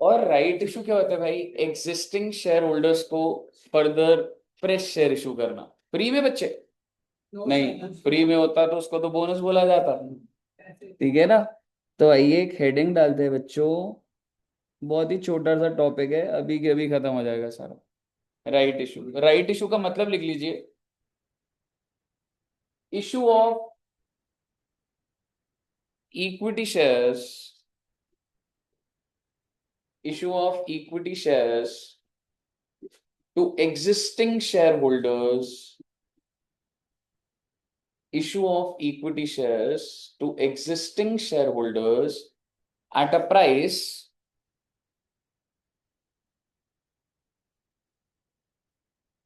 और right issue क्या होता है भाई? एग्जिस्टिंग शेयर होल्डर्स को फर्दर फ्रेश शेयर इशू करना। फ्री में बच्चे? नहीं, फ्री में होता तो उसको तो बोनस बोला जाता। ठीक है ना? तो आइए एक हेडिंग डालते हैं बच्चों। बहुत ही छोटा सा टॉपिक है, अभी के अभी खत्म हो जाएगा सारा। राइट इशू, राइट इशू का मतलब लिख लीजिए, issue of equity shares, issue of equity shares to existing shareholders, issue of equity shares to existing shareholders at a price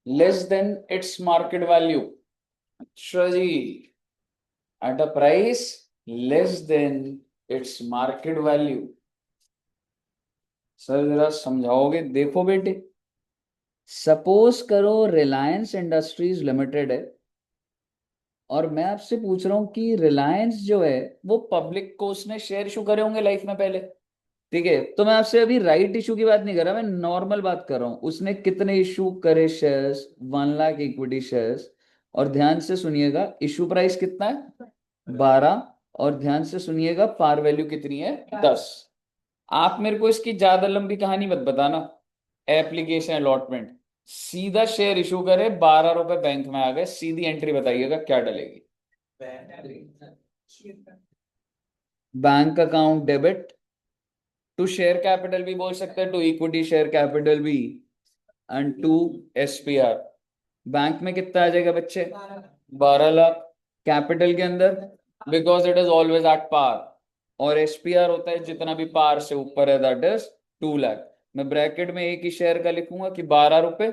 less than its market value. अच्छा जी, at a price less than its market value। Sir जरा समझाओगे? देखो बेटे, suppose करो Reliance industries limited है, और मैं आपसे पूछ रहा हूं कि रिलायंस जो है वो पब्लिक को उसने शेयर इशू करे होंगे लाइफ में पहले। ठीक है, तो मैं आपसे अभी राइट इशू की बात नहीं कर रहा, मैं नॉर्मल बात कर रहा हूं। उसने कितने इशू करे शेयर्स? 1 lakh equity shares. और ध्यान से सुनिएगा, इशू प्राइस कितना है? 12। और ध्यान से सुनिएगा, पार वैल्यू कितनी है? 10। आप मेरे को इसकी ज्यादा लंबी कहानी मत बताना। एप्लीकेशन अलॉटमेंट, सीधा शेयर इशू करे, 12 रुपए बैंक में आ गए, सीधी एंट्री बताइएगा क्या डलेगी? Bank account debit to share capital भी बोल सकते हैं, टू इक्विटी शेयर कैपिटल भी, एंड टू एसपीआर। बैंक में कितना आ जाएगा बच्चे? 12 लाख कैपिटल के अंदर, because it is always at par. और एसपीआर होता है जितना भी पार से ऊपर है, दैट इज 2 लाख। मैं ब्रैकेट में एक ही शेयर का लिखूंगा कि 12 रुपए,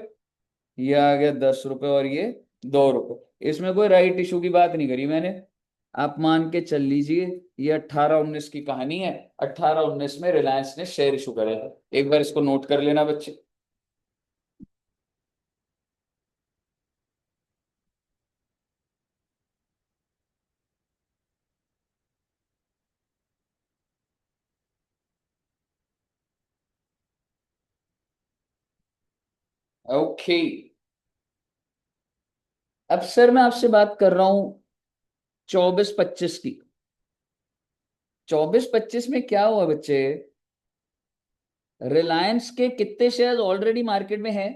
ये आ गया 10 रुपए, और ये 2 रुपए। इसमें कोई राइट इशू की बात नहीं करी मैंने। आप मान के चल लीजिए, ये 18-19 की कहानी है। 18-19 में रिलायंस ने शेयर इशू करे थे। एक बार इसको नोट कर लेना बच्चे। ओके, अब सर मैं आपसे बात कर रहा हूं 24-25 की। 24-25 में क्या हुआ बच्चे? रिलायंस के कितने शेयर ऑलरेडी मार्केट में है?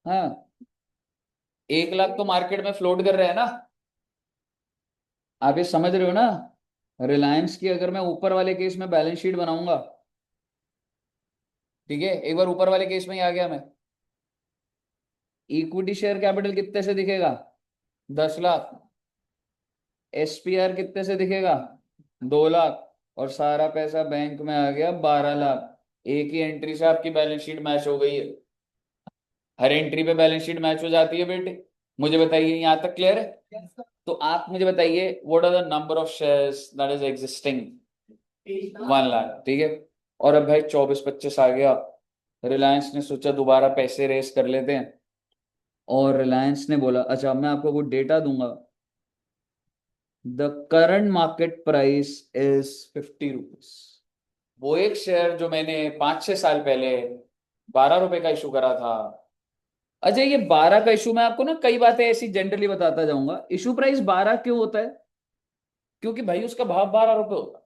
हाँ, 1 लाख तो मार्केट में फ्लोट कर रहे हैं ना। आप ये समझ रहे हो ना? रिलायंस की अगर मैं ऊपर वाले केस में बैलेंस शीट बनाऊंगा, ठीक है, एक बार ऊपर वाले केस में ही आ गया मैं। इक्विटी शेयर कैपिटल कितने से दिखेगा? 10 लाख। एसपीआर कितने से दिखेगा? 2 लाख। और सारा पैसा बैंक में आ गया 12 लाख। एक ही एंट्री से आपकी बैलेंस शीट मैच हो गई है। हर एंट्री पे बैलेंस शीट मैच हो जाती है बेटे। मुझे बताइए, यहां तक क्लियर है? तो आप मुझे बताइए, what are the number of shares that is existing? 1 lakh, ठीक है। और अब भाई 24-25 आ गया, रिलायंस ने सोचा दोबारा पैसे रेस कर लेते हैं। और रिलायंस ने बोला, अच्छा मैं आपको कुछ डेटा दूंगा, the current market price is 50 rupees. वो एक शेयर जो मैंने 5-6 साल पहले 12 रुपए का इशू करा था। अच्छा, ये 12 का इशू, मैं आपको ना कई बातें ऐसी जनरली बताता जाऊंगा। इशू प्राइस 12 क्यों होता है? क्योंकि भाई उसका भाव 12 रुपए होता है।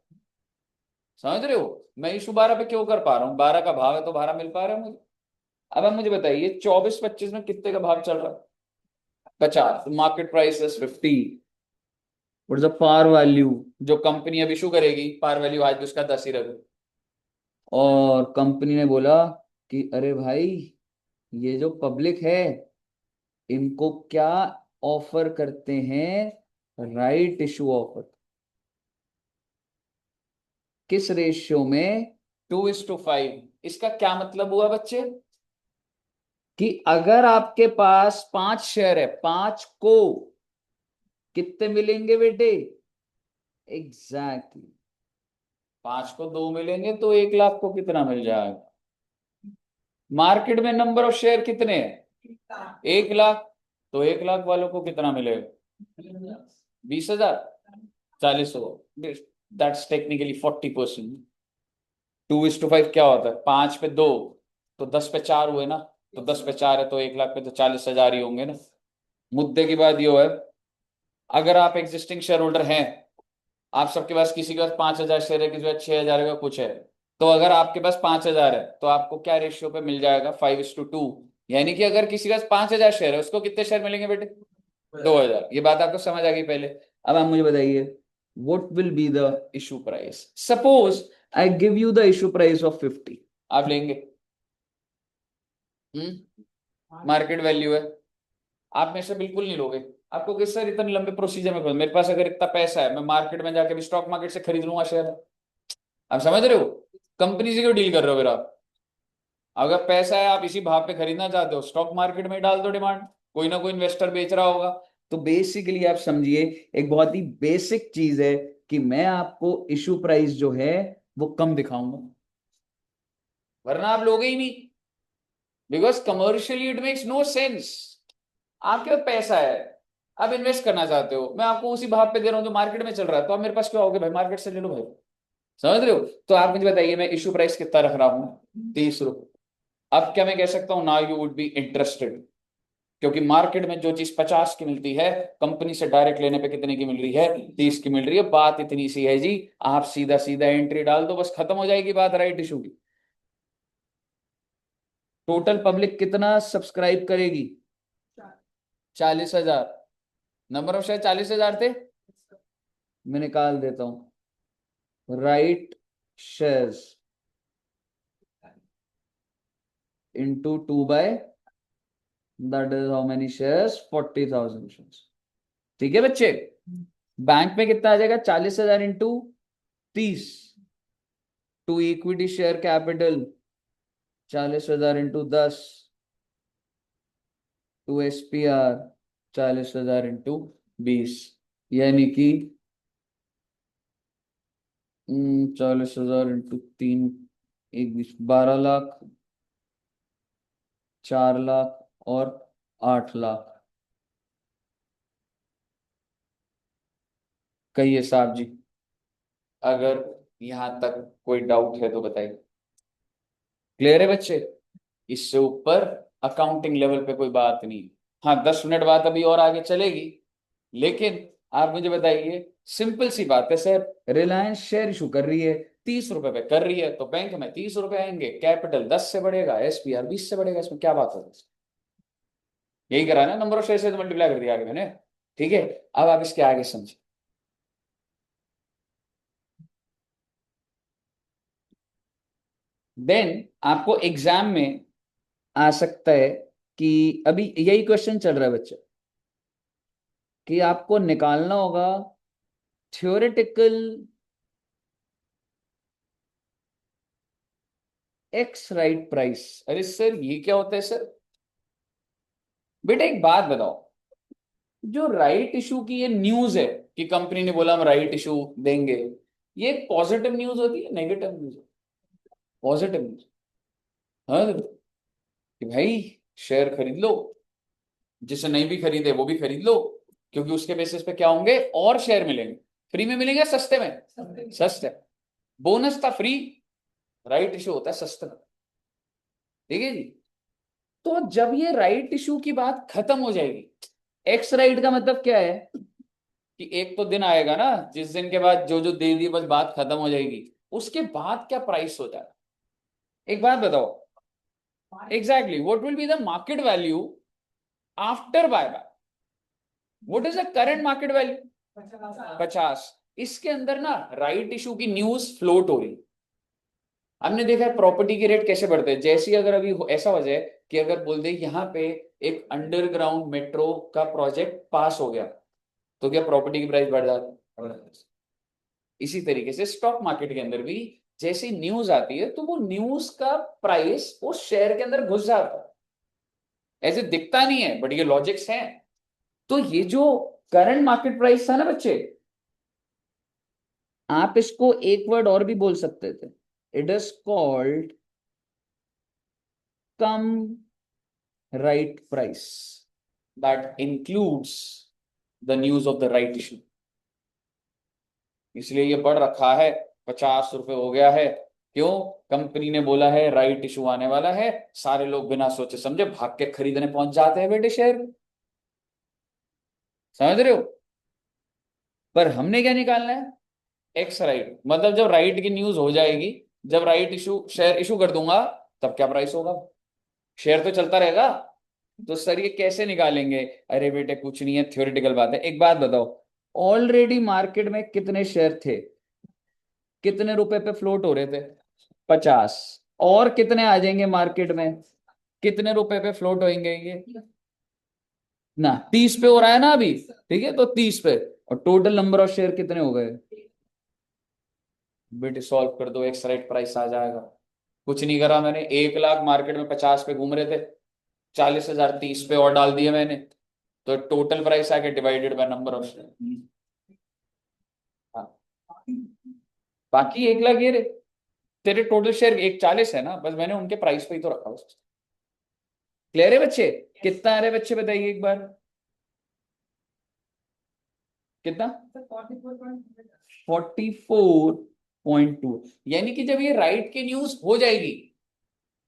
समझ रहे हो? मैं इशू 12 पे क्यों कर पा रहा हूँ? 12 का भाव है तो 12 मिल पा रहा है मुझे। अब आप मुझे बताइए, 24-25 में कितने का भाव चल रहा है? 50। Market price is 50। What is the par value जो कंपनी अब इशू करेगी? पार वैल्यू आज भी उसका 10 ही रहे। और कंपनी ने बोला कि अरे भाई, ये जो पब्लिक है, इनको क्या ऑफर करते हैं? Right issue offer. किस रेशियो में? 2:5। इसका क्या मतलब हुआ बच्चे? कि अगर आपके पास 5 शेयर है, 5 को कितने मिलेंगे बेटे? एग्जैक्टली, 5 को 2 मिलेंगे तो 1 लाख को कितना मिल जाएगा? मार्केट में नंबर ऑफ शेयर कितने हैं? 1 लाख। तो 1 लाख वालों को कितना मिलेगा? 20,000, 40,000। That's technically 40%। 2:5 क्या होता है? 5 पे 2, तो 10 पे 4 हुए ना, तो 10 पे 4 है तो 1 लाख पे तो 40,000 ही होंगे ना। मुद्दे की बात ये है, अगर आप एग्जिस्टिंग शेयर होल्डर हैं, आप सबके पास, किसी के पास 5,000 शेयर है, किसी के पास 6,000 का कुछ है, तो अगर आपके पास 5,000 है तो आपको क्या रेशियो पे मिल जाएगा? 5:2। यानी कि अगर किसी के पास 5,000 शेयर है, उसको कितने शेयर मिलेंगे बेटे? 2,000। ये बात आपको समझ आ गई पहले? अब आप मुझे बताइए, what will be the issue price? Suppose I give you the issue price of 50, आप लेंगे? मार्केट वैल्यू है, आप में से बिल्कुल नहीं लोगे। आपको किस सर इतने लंबे प्रोसीजर में, मेरे पास अगर इतना पैसा है, मैं मार्केट में जाके भी स्टॉक मार्केट से खरीद लूंगा शेयर। आप समझ रहे हो? कंपनी से क्यों डील कर रहे हो फिर आप? अगर पैसा है, आप इसी भाव पे खरीदना चाहते हो, स्टॉक मार्केट में डाल दो डिमांड, कोई ना कोई इन्वेस्टर बेच रहा होगा। तो बेसिकली आप समझिए, एक बहुत ही बेसिक चीज है कि मैं आपको इशू प्राइस जो है वो कम दिखाऊंगा, वरना आप लोगे ही नहीं। Because commercially it makes no sense. आपके पास पैसा है, आप इन्वेस्ट करना चाहते हो, मैं आपको उसी भाव पे दे रहा हूं जो मार्केट में चल रहा है, तो आप मेरे पास क्यों आओगे भाई? मार्केट से ले लो भाई। समझ रहे हो? तो आप मुझे बताइए, मैं इशू प्राइस कितना रख रहा हूं? 30 रुपए। अब क्या मैं कह सकता हूं ना यू वुड बी इंटरेस्टेड? क्योंकि मार्केट में जो चीज 50 की मिलती है, कंपनी से डायरेक्ट लेने पे कितने की मिल रही है? 30 की मिल रही है। बात इतनी सी है जी, आप सीधा सीधा एंट्री डाल दो, बस खत्म हो जाएगी बात राइट इशू की। टोटल पब्लिक कितना सब्सक्राइब करेगी? 40,000। नंबर ऑफ शेयर 40,000 थे, मैं निकाल देता हूं। Write shares into 2 by, that is how many shares? 40,000 shares. ठीक है बच्चे? बैंक में कितना आ जाएगा? 40,000 into 30। To equity share capital 40,000 into 10। To SPR 40,000 into 20। यानी कि 40,000 इंटू 3, एक 12 लाख, 4 लाख और 8 लाख। कहिए साहब जी, अगर यहां तक कोई डाउट है तो बताइए। क्लियर है बच्चे? इससे ऊपर अकाउंटिंग लेवल पे कोई बात नहीं। हाँ, 10 मिनट बाद अभी और आगे चलेगी, लेकिन आप मुझे बताइए, सिंपल सी बात है सर, रिलायंस शेयर इशू कर रही है, 30 रुपए पे कर रही है, तो बैंक में 30 रुपए आएंगे, कैपिटल 10 से बढ़ेगा, SPR 20 से बढ़ेगा, इसमें क्या बात है? यही करा ना, नंबर ऑफ शेयर से मल्टीप्लाई कर दिया आगे मैंने। ठीक है, अब आप इसके आगे समझिए। देन आपको एग्जाम में आ सकता है कि अभी यही क्वेश्चन चल रहा है बच्चे, कि आपको निकालना होगा थ्योरेटिकल एक्स राइट प्राइस। अरे सर ये क्या होता है सर? बेटा एक बात बताओ, जो राइट इशू की ये न्यूज है कि कंपनी ने बोला हम राइट इशू देंगे, ये एक पॉजिटिव न्यूज होती है, नेगेटिव न्यूज? Positive news. हाँ, कि भाई शेयर खरीद लो, जिसे नहीं भी खरीदे वो भी खरीद लो, क्योंकि उसके बेसिस पे क्या होंगे? और शेयर मिलेंगे। फ्री में मिलेंगे, सस्ते में? सस्ते। बोनस था फ्री, राइट इशू होता है सस्ता। ठीक है जी? तो जब ये राइट इशू की बात खत्म हो जाएगी, एक्स राइट का मतलब क्या है? कि एक तो दिन आएगा ना, जिस दिन के बाद जो जो दे दी बस बात खत्म हो जाएगी, उसके बाद क्या प्राइस होता है? एक बात बताओ, exactly what will be the market value after buyback? What is the current market value? 50। इसके अंदर ना राइट इशू की न्यूज फ्लोट हो रही। हमने देखा है प्रॉपर्टी के रेट कैसे बढ़ते हैं, जैसे ही अगर अभी ऐसा हो जाए कि अगर बोल दे यहाँ पे एक अंडरग्राउंड मेट्रो का प्रोजेक्ट पास हो गया, तो क्या प्रॉपर्टी की प्राइस बढ़ जाती है? इसी तरीके से स्टॉक मार्केट के अंदर भी जैसी न्यूज आती है, तो वो न्यूज का प्राइस उस शेयर के अंदर घुस जाता है। ऐसे दिखता नहीं है, बट ये लॉजिक्स हैं। तो ये जो करंट मार्केट प्राइस था ना बच्चे, आप इसको एक वर्ड और भी बोल सकते थे, it is called come right price, that includes the news of the right issue. इसलिए ये बढ़ रखा है, 50 रुपए हो गया है, क्यों? कंपनी ने बोला है राइट इशू आने वाला है, सारे लोग बिना सोचे समझे भाग के खरीदने पहुंच जाते हैं बेटे शेयर। समझ रहे हो? पर हमने क्या निकालना है? एक्स राइट, मतलब जब राइट की न्यूज हो जाएगी, जब राइट इशू शेयर इशू कर दूंगा, तब क्या प्राइस होगा? शेयर तो चलता रहेगा। तो सर ये कैसे निकालेंगे? अरे बेटे कुछ नहीं है, थ्योरेटिकल बात है। एक बात बताओ, ऑलरेडी मार्केट में कितने शेयर थे? कितने रुपए पे फ्लोट हो रहे थे? 50। और कितने आ जाएंगे मार्केट में? कितने रुपए पे फ्लोट होंगे ये? ना 30 पे हो रहा है ना अभी। ठीक है, तो 30 पे। और टोटल नंबर ऑफ शेयर कितने हो गए? बेटे सॉल्व कर दो, एक्स राइट प्राइस आ जाएगा। कुछ नहीं करा मैंने, 1 लाख मार्केट में 50 पे घूम रहे थे, 40,000 30 पे और डाल दिए मैंने, तो टोटल प्राइस आके divided by number of share. हाँ, बाकी 1 लाख ये तेरे टोटल शेयर 140 है ना, बस मैंने उनके प्राइस पे ही तो रखा बस। क्लियर है बच्चे? कितना आ रहा है बच्चे बताइए एक बार? कितना? 44.2। यानी कि जब ये राइट की न्यूज हो जाएगी,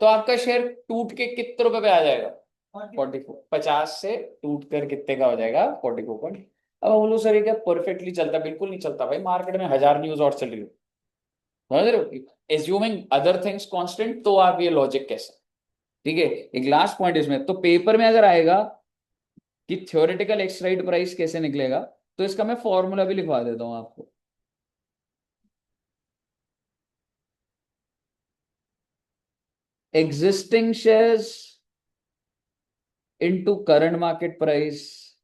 तो आपका शेयर टूट के कितने रुपए पे आ जाएगा? 44। 50 से टूट कर कितने का हो जाएगा? 44 पॉइंट। अब बोलो सर ये क्या परफेक्टली चलता? बिल्कुल नहीं चलता भाई, मार्केट में 1000 न्यूज और चल रही हो। समझ रहे हो? एज्यूमिंग अदर थिंग्स कांस्टेंट, तो आप ये लॉजिक कैसे? ठीक है। एक लास्ट पॉइंट इसमें, तो पेपर में अगर आएगा कि थ्योरेटिकल एक्स राइट प्राइस कैसे निकलेगा, तो इसका मैं फॉर्मूला भी लिखवा देता हूं आपको। Existing shares into current market price,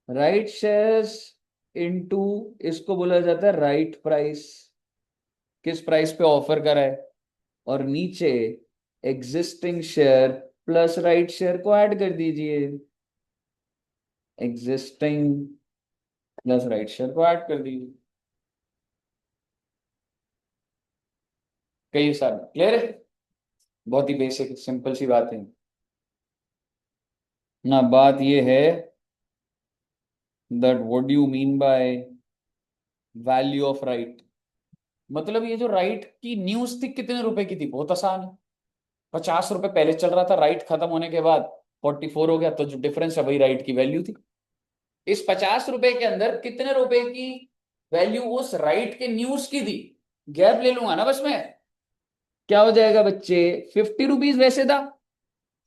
right shares into, इसको बोला जाता है राइट प्राइस, किस प्राइस पे ऑफर करा है, और नीचे existing share plus right share को ऐड कर दीजिए। एग्जिस्टिंग प्लस राइट शेयर को ऐड कर दीजिए। कई सारे क्लियर है? बहुत ही बेसिक सिंपल सी बात है ना। बात ये है that what do you mean by value of right. मतलब ये जो राइट की न्यूज थी कितने रुपए की थी? बहुत आसान है। 50 रुपए पहले चल रहा था, राइट खत्म होने के बाद 44 हो गया, तो जो डिफरेंस है वही राइट की वैल्यू थी। इस 50 रुपए के अंदर कितने रुपए की वैल्यू उस राइट के न्यूज की थी? गैप ले लूंगा ना बस मैं। क्या हो जाएगा बच्चे? 50 रुपीज वैसे था,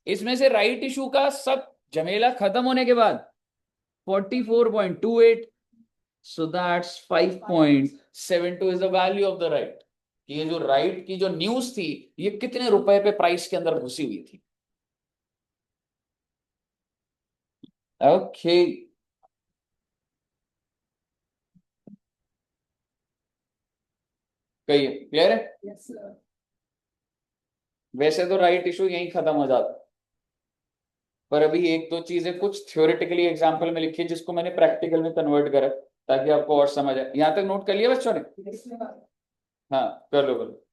इसमें से राइट इशू का सब झमेला खत्म होने के बाद 44.28। So that's 5.72 is the value of the right. ये जो राइट की जो न्यूज थी, ये कितने रुपए पे प्राइस के अंदर घुसी हुई थी। ओके। कहिए क्लियर है? वैसे तो राइट इशू यहीं खत्म हो जाता, पर अभी एक दो चीजें कुछ थ्योरेटिकली एग्जांपल में लिखी है, जिसको मैंने प्रैक्टिकल में कन्वर्ट करा, ताकि आपको और समझ आए। यहां तक नोट कर लिया बच्चों ने? हाँ, कर लो कर लो।